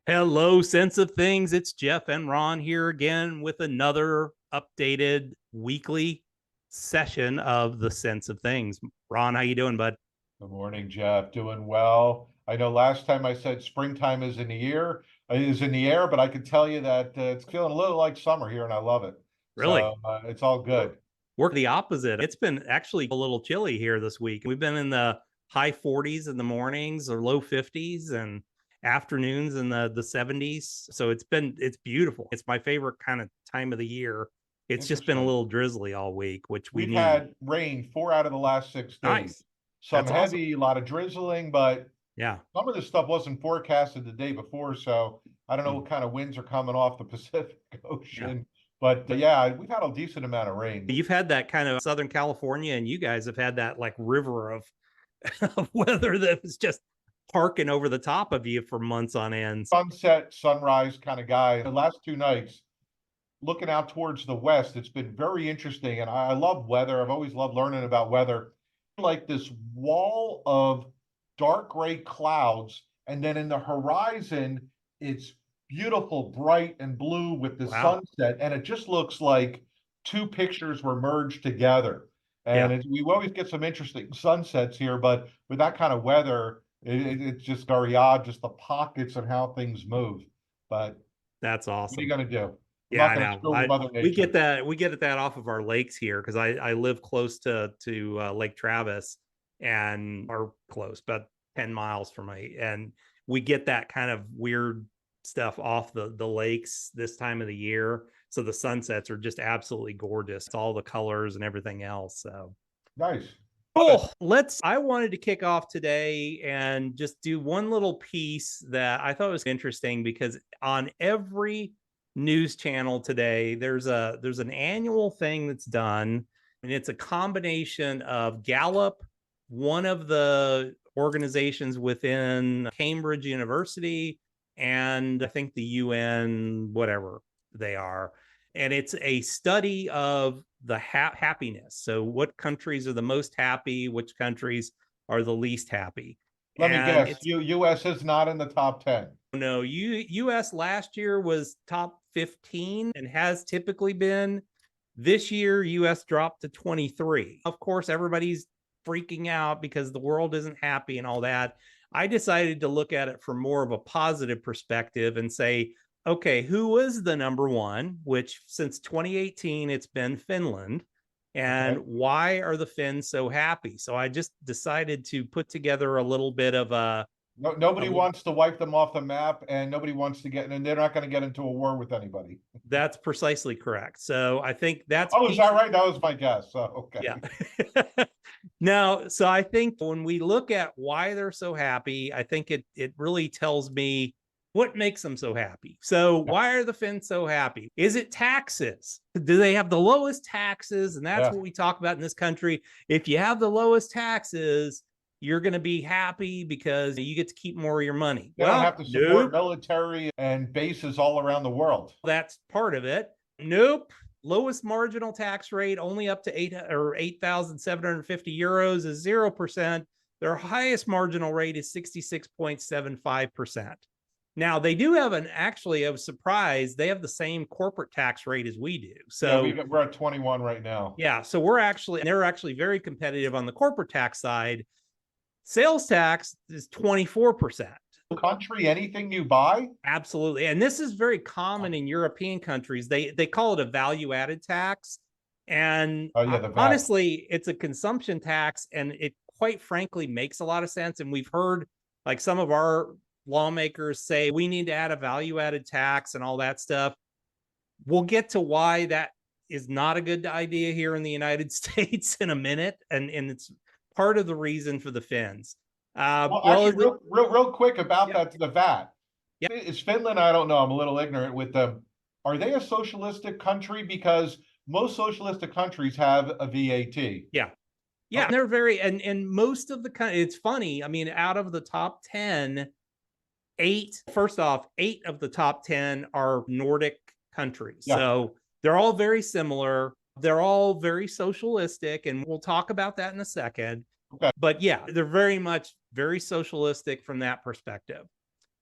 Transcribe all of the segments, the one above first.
Hello, Sense of Things. It's Jeff and Ron here again with another updated weekly session of the Sense of Things. Ron, how you doing, bud? Good morning, Jeff. Doing well. I know last time I said springtime is in the air, but I can tell you that it's feeling a little like summer here, and I love it. Really? So it's all good. We're the opposite. It's been actually a little chilly here this week. We've been in the high 40s in the mornings or low 50s and afternoons in the 70s. So it's beautiful. It's my favorite kind of time of the year. It's just been a Interesting. little drizzly all week, which we We've need. had rain 4 out of the last 6 days. Nice. Some That's awesome. heavy, a lot of drizzling, but Yeah. some of this stuff wasn't forecasted the day before. So I don't know Hmm. what kind of winds are coming off the Pacific Yeah. Ocean. But yeah, we've had a decent amount of rain. You've had that kind of Southern California, and you guys have had that like river of, of weather that was just parking over the top of you for months on end. Sunset, sunrise kind of guy. The last 2 nights, looking out towards the west, it's been very interesting. And I love weather. I've always loved learning about weather. Like this wall of dark gray clouds, and then in the horizon, it's beautiful, bright and blue with the Wow. sunset, and it just looks like two pictures were merged together. And Yeah, we always get some interesting sunsets here, but with that kind of weather, it's just very odd, just the pockets and how things move. But that's what are you awesome. going to do? I'm Yeah, not I going to know. screw with I Mother we get Nature. that we get that off of our lakes here because I live close to Lake Travis and are close, about 10 miles from me, and we get that kind of weird stuff off the lakes this time of the year. So the sunsets are just absolutely gorgeous. It's all the colors and everything else. So Nice. Love it. cool. I wanted to kick off today and just do one little piece that I thought was interesting because on every news channel today, there's an annual thing that's done, and it's a combination of Gallup, one of the organizations within Cambridge University, and I think the UN, whatever they are, and it's a study of the happiness. So, what countries are the most happy? Which countries are the least happy? Let me And guess. it's U.S. is not in the top 10. no, U.S. last year was top 15 and has typically been. This year, U.S. dropped to 23. Of course, everybody's freaking out because the world isn't happy and all that. I decided to look at it from more of a positive perspective and say, okay, who was the number one? Which since 2018, it's been Finland. And Okay. why are the Finns so happy? So I just decided to put together a little bit of No, a nobody wants to wipe them off the map, and nobody wants to get, and they're not going to get into a war with anybody. that's precisely correct. So I think that's Oh, is that piece. right? That was my guess. So, Yeah. okay. No, so I think when we look at why they're so happy, I think it really tells me what makes them so happy. So Yeah. why are the Finns so happy? Is it taxes? Do they have the lowest taxes? And that's Yeah. what we talk about in this country. If you have the lowest taxes, you're going to be happy because you get to keep more of your money. They don't Well, have to support nope. military and bases all around the world. That's part of it. Nope. Lowest marginal tax rate, only up to 8,750 euros, is 0%. Their highest marginal rate is 66.75%. Now, they do have actually, I was surprised, they have the same corporate tax rate as we do. Yeah, So, we're at 21 right now. yeah, so they're actually very competitive on the corporate tax side. Sales tax is 24%. Country, anything you buy? Absolutely. And this is very common in European countries. They call it a value added tax. And Oh, yeah, the VAT. honestly, it's a consumption tax and it quite frankly makes a lot of sense. And we've heard like some of our lawmakers say we need to add a value added tax and all that stuff. We'll get to why that is not a good idea here in the United States in a minute. And it's part of the reason for the Finns. Well, Well, actually, real quick about yeah, that, the VAT. yeah, Is Finland? I don't know. I'm a little ignorant with them. Are they a socialistic country? Because most socialistic countries have a VAT. yeah. Yeah, Okay. they're very and most of the it's funny. I mean, out of the top 10, first off, 8 of the top 10 are Nordic countries. Yeah. So they're all very similar. They're all very socialistic, and we'll talk about that in a second. Okay. But yeah, they're very much very socialistic from that perspective.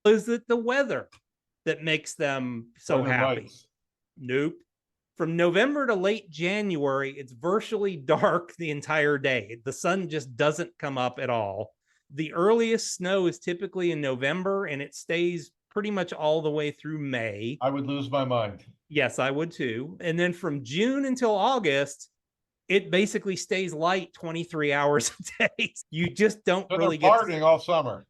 Is it the weather? that makes them so Northern happy. Lights. Nope. From November to late January, it's virtually dark the entire day. The sun just doesn't come up at all. The earliest snow is typically in November, and it stays pretty much all the way through May. I would lose my mind. Yes, I would too. And then from June until August, it basically stays light 23 hours a day. You just don't So really they're get partying all summer.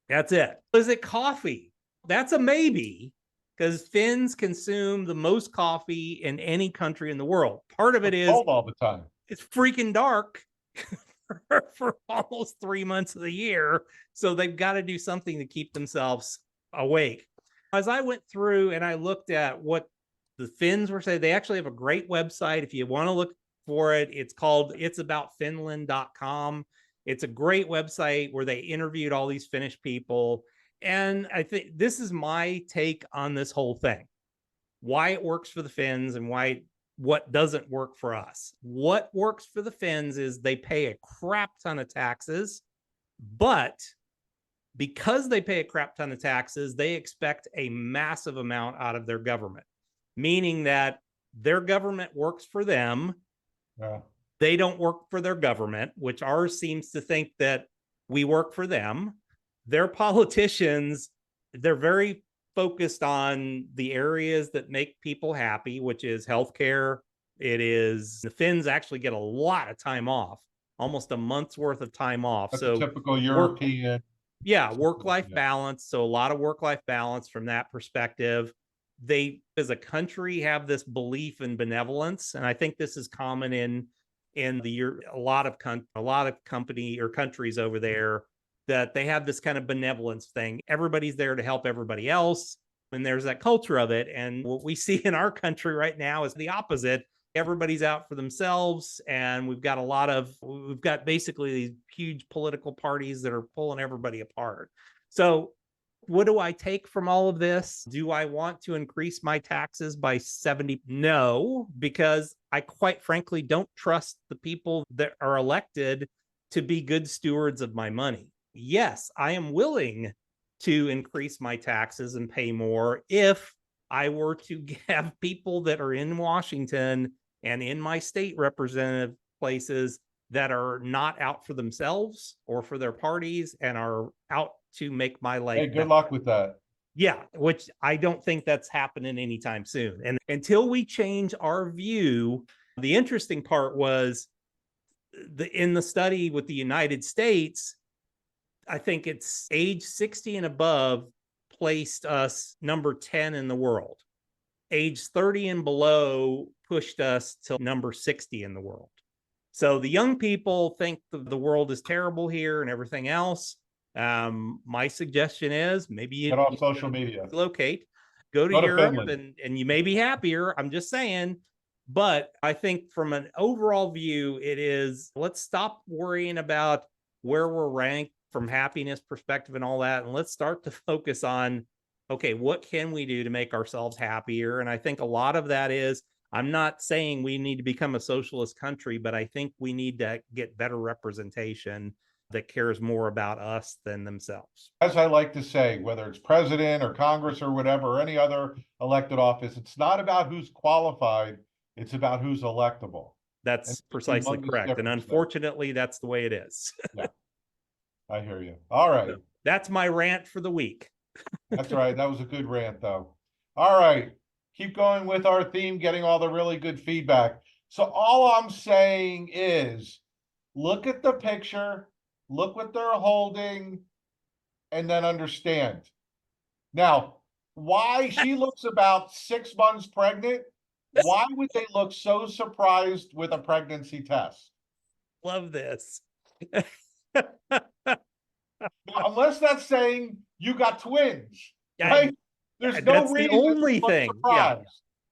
That's it. Is it coffee? That's a maybe, because Finns consume the most coffee in any country in the world. Part of it is cold all the time. It's freaking dark for almost 3 months of the year. So they've got to do something to keep themselves awake. As I went through and I looked at what the Finns were saying, they actually have a great website. If you want to look for it, it's called it'saboutfinland.com. It's a great website where they interviewed all these Finnish people. And I think this is my take on this whole thing, why it works for the Finns and what doesn't work for us. What works for the Finns is they pay a crap ton of taxes, but because they pay a crap ton of taxes, they expect a massive amount out of their government, meaning that their government works for them. Yeah. They don't work for their government, which ours seems to think that we work for them. Their politicians, they're very focused on the areas that make people happy, which is healthcare. It is the Finns actually get a lot of time off, almost a month's worth of time off. That's so a typical European. Work-life balance. So a lot of work-life balance from that perspective. They, as a country, have this belief in benevolence, and I think this is common in a lot of company or countries over there, that they have this kind of benevolence thing. Everybody's there to help everybody else, and there's that culture of it. And what we see in our country right now is the opposite. Everybody's out for themselves, and we've got basically these huge political parties that are pulling everybody apart. So what do I take from all of this? Do I want to increase my taxes by 70? No, because I quite frankly don't trust the people that are elected to be good stewards of my money. Yes, I am willing to increase my taxes and pay more if I were to have people that are in Washington and in my state representative places that are not out for themselves or for their parties and are out to make my life Hey, good luck with that. Yeah, which I don't think that's happening anytime soon. And until we change our view, the interesting part was in the study with the United States, I think it's age 60 and above placed us number 10 in the world. Age 30 and below pushed us to number 60 in the world. So the young people think the world is terrible here and everything else. My suggestion is maybe you get off social media, go to Europe, and you may be happier. I'm just saying. But I think from an overall view, it is, let's stop worrying about where we're ranked from happiness perspective and all that. And let's start to focus on, okay, what can we do to make ourselves happier? And I think a lot of that is, I'm not saying we need to become a socialist country, but I think we need to get better representation that cares more about us than themselves. As I like to say, whether it's president or Congress or whatever, or any other elected office, it's not about who's qualified, it's about who's electable. That's precisely correct. And unfortunately, that's the way it is. Yeah, I hear you. All right. So that's my rant for the week. That's right. That was a good rant, though. All right. Keep going with our theme, getting all the really good feedback. So all I'm saying is, look at the picture, look what they're holding, and then understand. Now, why she looks about 6 months pregnant, why would they look so surprised with a pregnancy test? Love this. Now, unless that's saying you got twins, right? There's no that's reason the only thing.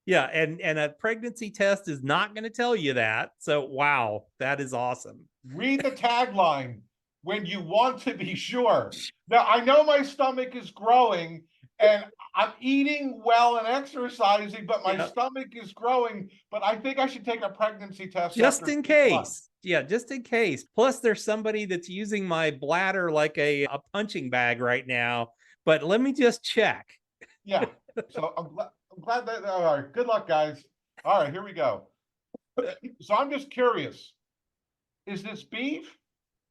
Yeah. And a pregnancy test is not going to tell you that. So, wow, that is awesome. Read the tagline when you want to be sure. Now, I know my stomach is growing and I'm eating well and exercising, but my stomach is growing. But I think I should take a pregnancy test just in case. Yeah, just in case. Plus, there's somebody that's using my bladder like a punching bag right now. But let me just check. Yeah. So I'm glad that, all right, good luck, guys. All right, here we go. So I'm just curious, is this beef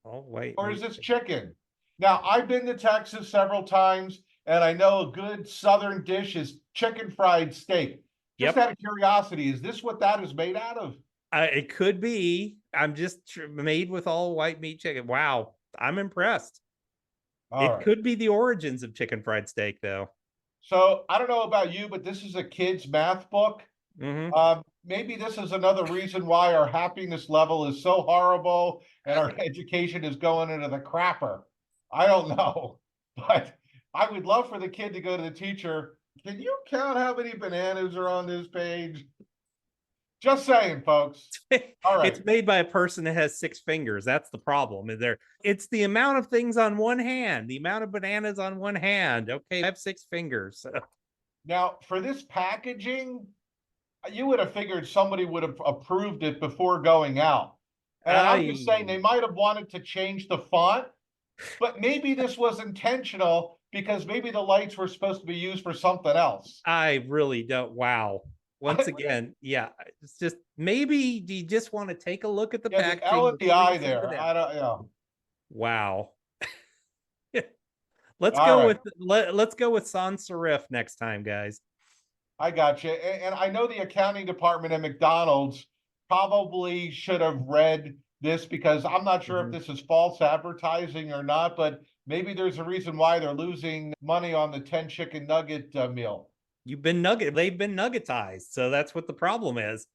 Oh, wait. or is this chicken? Now, I've been to Texas several times, and I know a good Southern dish is chicken fried steak. Just Yep. out of curiosity, is this what that is made out of? It could be. I'm just made with all white meat chicken. Wow. I'm impressed. All It right. could be the origins of chicken fried steak, though. So I don't know about you, but this is a kid's math book. Mm-hmm. Maybe this is another reason why our happiness level is so horrible and our education is going into the crapper. I don't know, but I would love for the kid to go to the teacher. Can you count how many bananas are on this page? Just saying, folks. All right. It's made by a person that has 6 fingers. That's the problem. It's the amount of things on one hand, the amount of bananas on one hand. Okay, I have 6 fingers. Now, for this packaging, you would have figured somebody would have approved it before going out. And I'm just saying they might have wanted to change the font, but maybe this was intentional because maybe the lights were supposed to be used for something else. I really don't. Wow. Once again, yeah, it's just maybe you just want to take a look at the Yeah, the L packaging and the before you I sit it there. down. I don't, you know. Wow. let's All go right. with let's go with sans serif next time, guys. I got you. And I know the accounting department at McDonald's probably should have read this because I'm not sure if Mhm. this is false advertising or not, but maybe there's a reason why they're losing money on the 10 chicken nugget meal. They've been nuggetized, so that's what the problem is.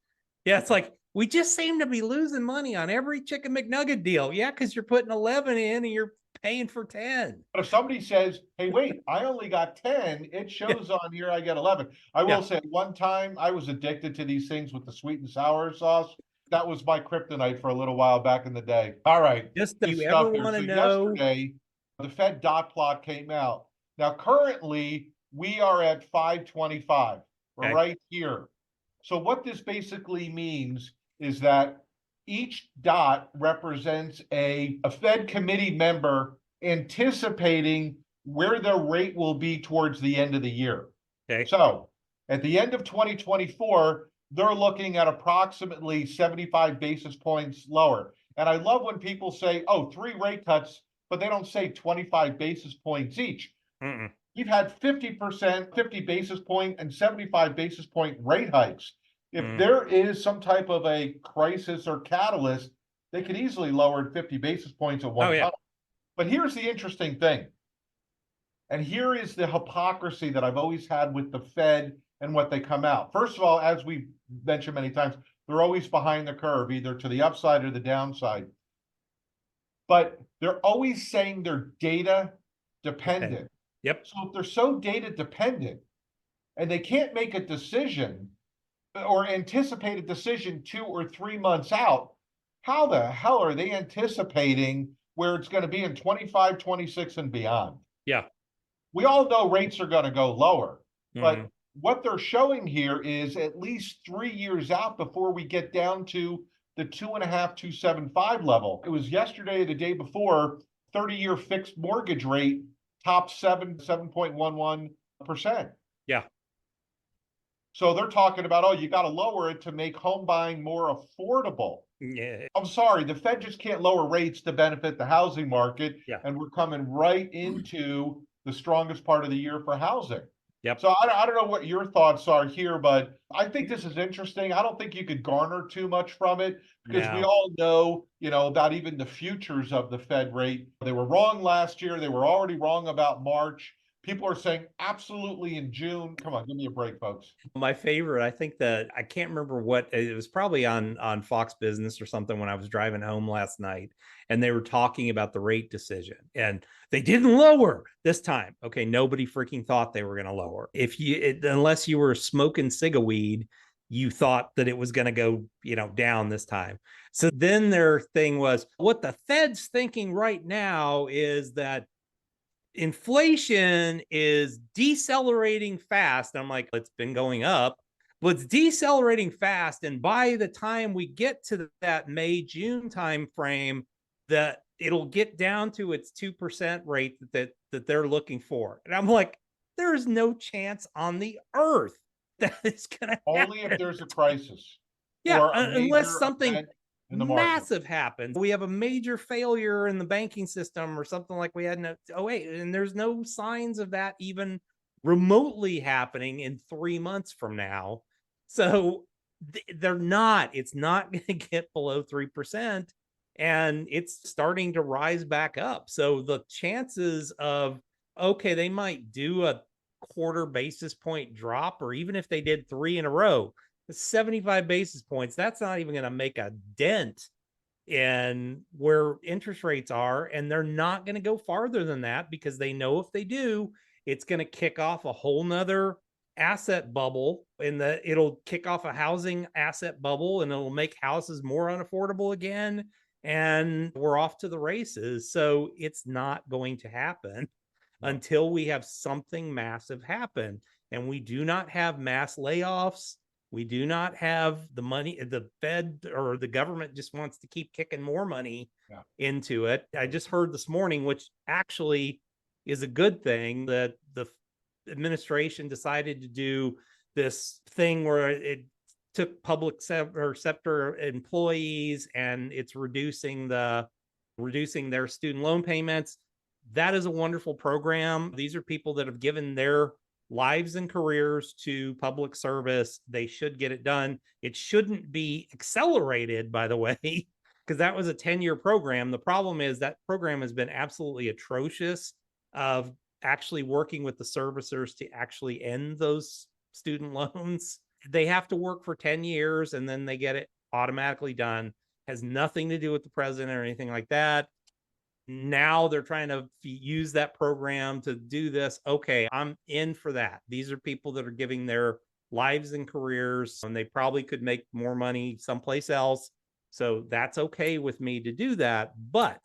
Yeah, it's like we just seem to be losing money on every chicken McNugget deal. Yeah, because you're putting 11 in and you're paying for 10. But if somebody says, hey, wait, I only got 10, it Yeah, shows on here I get 11. I will yeah. say one time I was addicted to these things with the sweet and sour sauce. That was my kryptonite for a little while back in the day. All right, Just if good you ever stuff here. want So to know, yesterday, the Fed dot plot came out. Now, currently, we are at 525. We're okay, right here. So what this basically means is that each dot represents a Fed committee member anticipating where the rate will be towards the end of the year. okay, So at the end of 2024, they're looking at approximately 75 basis points lower. And I love when people say, oh, 3 rate cuts, but they don't say 25 basis points each. mm-mm, We've had 50%, 50 basis point and 75 basis point rate hikes. If mm. there is some type of a crisis or catalyst, they could easily lower 50 basis points at Oh one yeah, time. But here's the interesting thing. And here is the hypocrisy that I've always had with the Fed and what they come out. First of all, as we've mentioned many times, they're always behind the curve, either to the upside or the downside. But they're always saying they're data dependent. dependent. Yep. So if they're so data dependent and they can't make a decision or anticipate a decision 2 or 3 months out, how the hell are they anticipating where it's going to be in 25, 26, and beyond? Yeah. We all know rates are going to go lower, Mm-hmm. but what they're showing here is at least 3 years out before we get down to the 2.5, 2.75 level. It was yesterday, the day before, 30-year fixed mortgage rate top 7.11%. Yeah. So they're talking about, oh, you got to lower it to make home buying more affordable. Yeah. I'm sorry, the Fed just can't lower rates to benefit the housing market. Yeah. And we're coming right into the strongest part of the year for housing. Yep. So I don't know what your thoughts are here, but I think this is interesting. I don't think you could garner too much from it because we No. all know, about even the futures of the Fed rate. They were wrong last year. They were already wrong about March. People are saying absolutely in June. Come on, give me a break, folks. My favorite, I think that I can't remember what it was, probably on Fox Business or something when I was driving home last night, and they were talking about the rate decision, and they didn't lower this time. Okay, nobody freaking thought they were going to lower. Unless you were smoking cigaweed, you thought that it was going to go, down this time. So then their thing was, what the Fed's thinking right now is that inflation is decelerating fast. I'm like, it's been going up, but it's decelerating fast. And by the time we get to that May, June time frame, that it'll get down to its 2% rate that they're looking for. And I'm like, There is no chance on the earth that is going to Only if happen. there's a crisis Yeah, or a unless major something event in the market. massive happens. We have a major failure in the banking system or something like we had in 08, and there's no signs of that even remotely happening in 3 months from now. So they're not, it's not going to get below 3%. And it's starting to rise back up. So the chances of, okay, they might do a quarter basis point drop, or even if they did three in a row, 75 basis points, that's not even going to make a dent in where interest rates are. And they're not going to go farther than that because they know if they do, it's going to kick off a whole nother asset bubble, and it'll kick off a housing asset bubble, and it'll make houses more unaffordable again. And we're off to the races. So it's not going to happen until we have something massive happen. And we do not have mass layoffs. We do not have the money. The Fed or the government just wants to keep kicking more money into it. I just heard this morning, which actually is a good thing, that the administration decided to do this thing where it took public sector employees and it's reducing their student loan payments. That is a wonderful program. These are people that have given their lives and careers to public service. They should get it done. It shouldn't be accelerated, by the way, because that was a 10-year program. The problem is that program has been absolutely atrocious of actually working with the servicers to actually end those student loans. They have to work for 10 years and then they get it automatically done. Has nothing to do with the president or anything like that. Now they're trying to use that program to do this. Okay, I'm in for that. These are people that are giving their lives and careers, and they probably could make more money someplace else. So that's okay with me to do that. But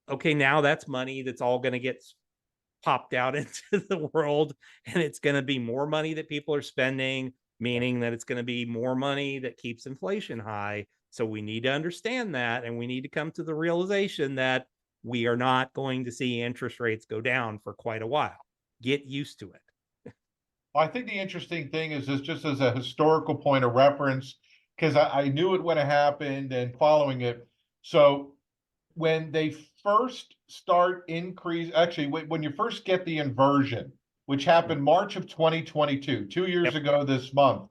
okay, now that's money that's all going to get popped out into the world, and it's going to be more money that people are spending, meaning that it's going to be more money that keeps inflation high. So we need to understand that, and we need to come to the realization that we are not going to see interest rates go down for quite a while. Get used to it. Well, I think the interesting thing is this, just as a historical point of reference, because I knew it when it happened and following it. So when they first start increase, actually, when you first get the inversion, which happened March of 2022, 2 years ago this month,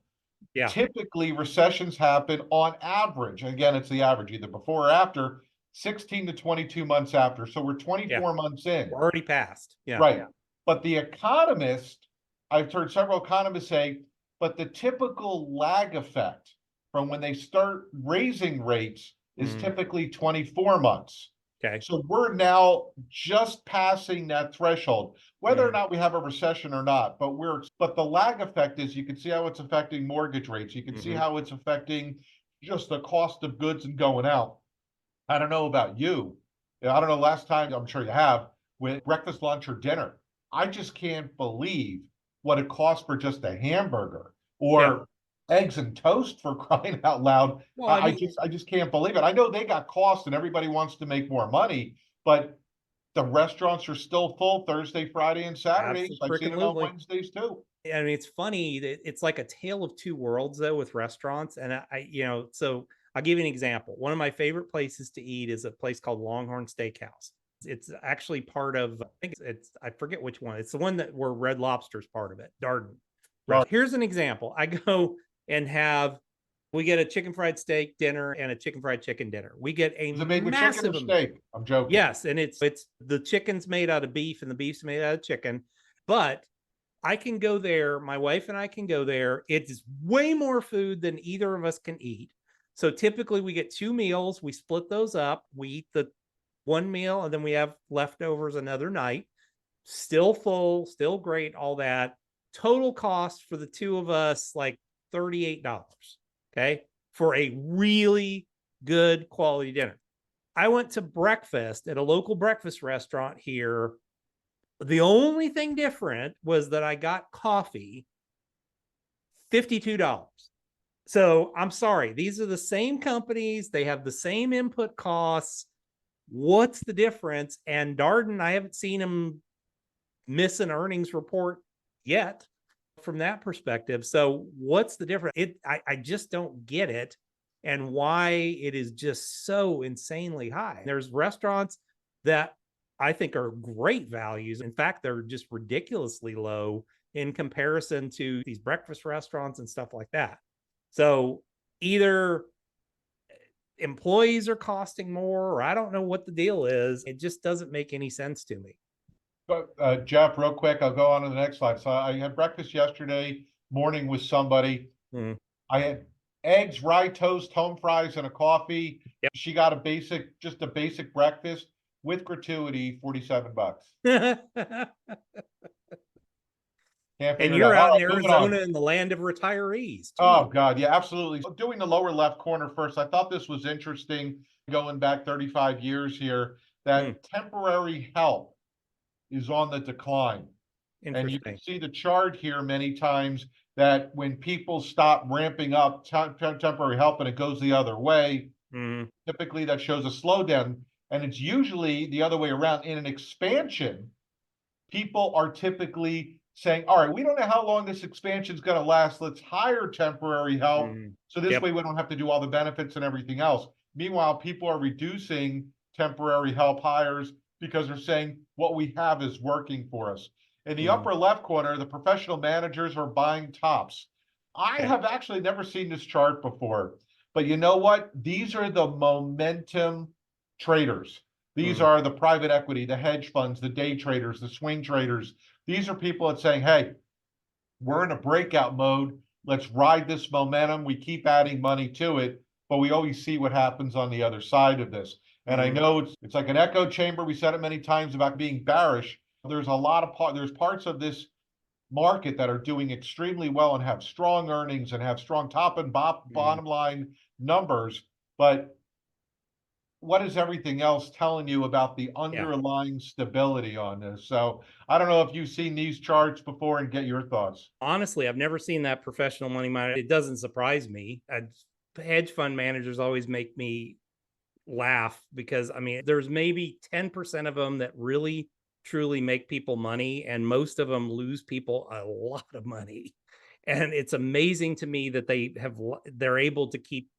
typically recessions happen on average. Again, it's the average, either before or after 16 to 22 months after. So we're 24 months in. We're already past. Right. But the economist, I've heard several economists say, but the typical lag effect from when they start raising rates is typically 24 months. Okay. So we're now just passing that threshold, whether or not we have a recession or not, but the lag effect is, you can see how it's affecting mortgage rates. You can see how it's affecting just the cost of goods and going out. I don't know about you. I don't know, last time, I'm sure you have, with breakfast, lunch, or dinner. I just can't believe what it costs for just a hamburger or eggs and toast, for crying out loud. Well, I just can't believe it. I know they got costs and everybody wants to make more money, but the restaurants are still full Thursday, Friday, and Saturdays. I've seen it on Wednesdays too. I mean, it's funny that it's like a tale of two worlds, though, with restaurants. And so I'll give you an example. One of my favorite places to eat is a place called Longhorn Steakhouse. It's actually part of, I forget which one. It's the one that where Red Lobster's part of it, Darden. Right. Here's an example. I go and we get a chicken fried steak dinner and a chicken fried chicken dinner. We get a massive steak. I'm joking. Yes, and it's the chicken's made out of beef and the beef's made out of chicken. But I can go there. My wife and I can go there. It's way more food than either of us can eat. So typically we get 2 meals. We split those up. We eat the one meal and then we have leftovers another night. Still full, still great, all that. Total cost for the two of us, like $38. Okay. For a really good quality dinner. I went to breakfast at a local breakfast restaurant here. The only thing different was that I got coffee, $52. So I'm sorry, these are the same companies. They have the same input costs. What's the difference? And Darden, I haven't seen them miss an earnings report yet from that perspective. So what's the difference? I just don't get it, and why it is just so insanely high. There's restaurants that I think are great values. In fact, they're just ridiculously low in comparison to these breakfast restaurants and stuff like that. So either employees are costing more, or I don't know what the deal is. It just doesn't make any sense to me. Jeff, real quick, I'll go on to the next slide. So I had breakfast yesterday morning with somebody. I had eggs, rye toast, home fries, and a coffee. Yep. She got just a basic breakfast with gratuity, $47. Can't And figure it you're out. out All in right, moving on. Arizona in the land of retirees. Oh God, yeah, absolutely. Doing the lower left corner first, I thought this was interesting, going back 35 years here, that temporary help is on the decline. And you can see the chart here many times that when people stop ramping up temporary help and it goes the other way, typically that shows a slowdown. And it's usually the other way around. In an expansion, people are typically saying, all right, we don't know how long this expansion is going to last. Let's hire temporary help. So this way we don't have to do all the benefits and everything else. Meanwhile, people are reducing temporary help hires because they're saying what we have is working for us. In the upper left corner, the professional managers are buying tops. I have actually never seen this chart before, but you know what? These are the momentum traders. These are the private equity, the hedge funds, the day traders, the swing traders. These are people that saying, hey, we're in a breakout mode. Let's ride this momentum. We keep adding money to it, but we always see what happens on the other side of this. And I know it's like an echo chamber. We said it many times about being bearish. There's a lot of there's parts of this market that are doing extremely well and have strong earnings and have strong top and bottom line numbers. But what is everything else telling you about the underlying stability on this? So I don't know if you've seen these charts before and get your thoughts. Honestly, I've never seen that professional money manager. It doesn't surprise me. Hedge fund managers always make me laugh because I mean, there's maybe 10% of them that really truly make people money, and most of them lose people a lot of money. And it's amazing to me that they're able to keep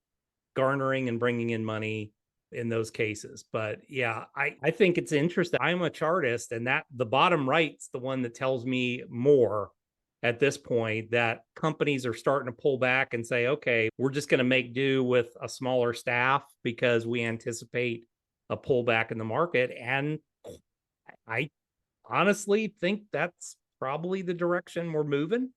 garnering and bringing in money in those cases. But yeah, I think it's interesting. I'm a chartist, and that the bottom right's the one that tells me more at this point, that companies are starting to pull back and say, okay, we're just going to make do with a smaller staff because we anticipate a pullback in the market. And I honestly think that's probably the direction we're moving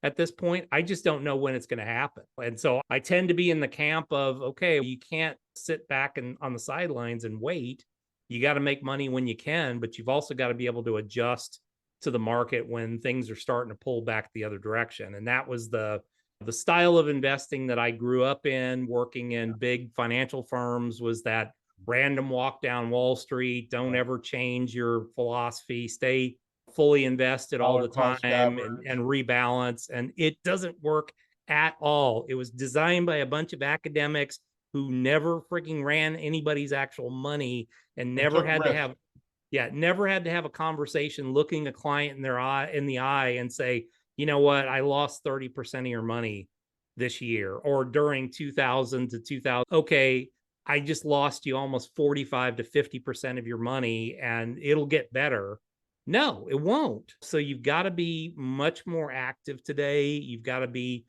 at this point. I just don't know when it's going to happen. And so I tend to be in the camp of, okay, you can't sit back and on the sidelines and wait. You got to make money when you can, but you've also got to be able to adjust to the market when things are starting to pull back the other direction. And that was the style of investing that I grew up in, working in big financial firms, was that random walk down Wall Street. Don't ever change your philosophy. Stay fully invested all the time and rebalance. And it doesn't work at all. It was designed by a bunch of academics who never freaking ran anybody's actual money and never had to have never had to have a conversation looking a client in the eye and say, you know what, I lost 30% of your money this year, or during 2000 to 2000. Okay, I just lost you almost 45 to 50% of your money and it'll get better. No, it won't. So you've got to be much more active today. You've got to be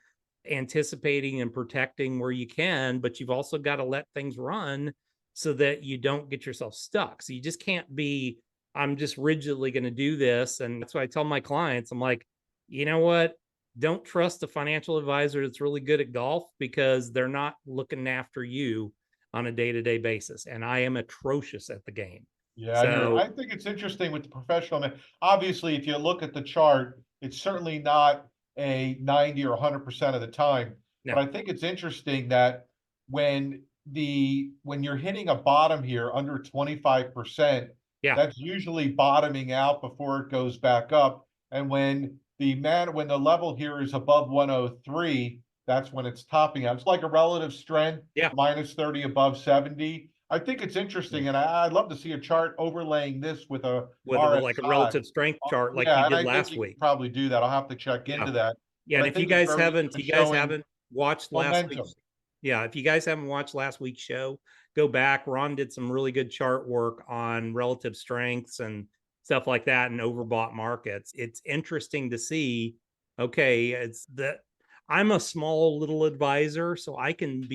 anticipating and protecting where you can, but you've also got to let things run so that you don't get yourself stuck. So you just can't be, I'm just rigidly going to do this. And that's why I tell my clients, I'm like, you know what? Don't trust a financial advisor that's really good at golf, because they're not looking after you on a day-to-day basis. And I am atrocious at the game. Yeah, I think it's interesting with the professional man. Obviously, if you look at the chart, it's certainly not a 90 or 100% of the time. No. But I think it's interesting that when you're hitting a bottom here under 25%, that's usually bottoming out before it goes back up. And when the level here is above 103, that's when it's topping out. It's like a relative strength, minus 30 above 70. I think it's interesting, and I'd love to see a chart overlaying this with a with like a RSI. relative strength chart like you Yeah, and did I think last you could week. probably do that. I'll have to check Yeah. into that. Yeah. But And I if you think it's guys very haven't, good showing watched last week's, momentum. yeah, if you guys haven't watched last week's show, go back. Ron did some really good chart work on relative strengths and stuff like that in overbought markets. It's interesting to see. Okay, it's that I'm a small little advisor, so I can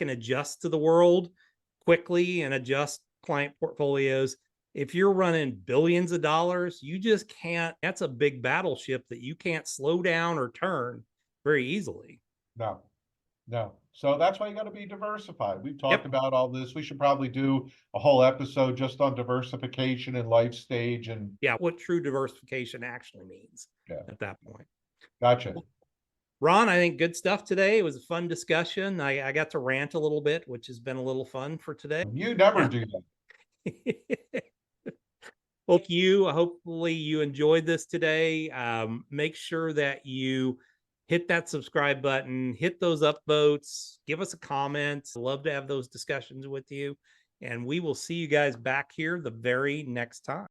adjust to the world quickly and adjust client portfolios. If you're running billions of dollars, you just can't. That's a big battleship that you can't slow down or turn very easily. No, no. So that's why you got to be diversified. We've talked Yep. about all this. We should probably do a whole episode just on diversification and life stage and Yeah, what true diversification actually means yeah, at that point. gotcha. Ron, I think good stuff today. It was a fun discussion. I got to rant a little bit, which has been a little fun for today. You never do that. Well, you, hopefully you enjoyed this today. Make sure that you hit that subscribe button, hit those upvotes, give us a comment. Love to have those discussions with you. And we will see you guys back here the very next time.